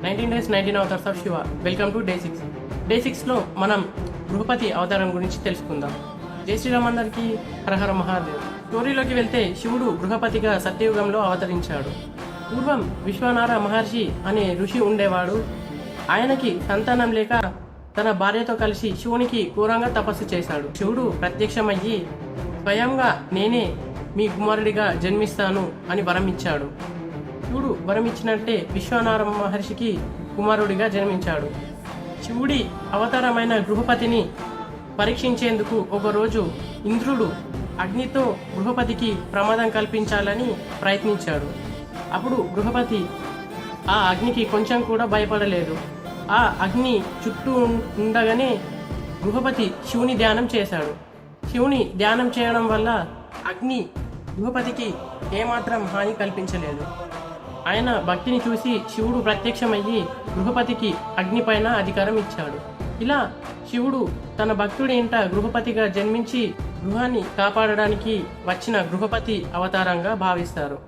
19 days 19 avatars of Shiva. Welcome to day 6. Day 6లో మనం గృహపతి అవతారం గురించి తెలుసుకుందాం. జై శ్రీరామ్ అందరికీ హరహర మహాదేవ్. స్టోరీలోకి వెళ్తే శివుడు గృహపతిగా సత్యయుగంలో అవతరించాడు. పూర్వం విశ్వనార మహర్షి అనే ఋషి ఉండేవాడు. ఆయనకి సంతానం లేక తన భార్యతో కలిసి శివునికి ఘోరంగా తపస్సు చేశాడు. శివుడు ప్రత్యక్షమయ్యి స్వయంగా నేనే మీ కుమారుడిగా జన్మిస్తాను అని వరం ఇచ్చాడు. శివుడు వరం ఇచ్చినట్టే విశ్వనార మహర్షికి కుమారుడిగా జన్మించాడు. శివుడి అవతారమైన గృహపతిని పరీక్షించేందుకు ఒకరోజు ఇంద్రుడు అగ్నితో గృహపతికి ప్రమాదం కల్పించాలని ప్రయత్నించాడు. అప్పుడు గృహపతి ఆ అగ్నికి కొంచెం కూడా భయపడలేదు. ఆ అగ్ని చుట్టూ ఉండగానే గృహపతి శివుని ధ్యానం చేశాడు. శివుని ధ్యానం చేయడం వల్ల అగ్ని గృహపతికి ఏమాత్రం హాని కల్పించలేదు. ఆయన భక్తిని చూసి శివుడు ప్రత్యక్షమయ్యి గృహపతికి అగ్నిపైన అధికారం ఇచ్చాడు. ఇలా శివుడు తన భక్తుడి ఇంట గృహపతిగా జన్మించి గృహాన్ని కాపాడడానికి వచ్చిన గృహపతి అవతారంగా భావిస్తారు.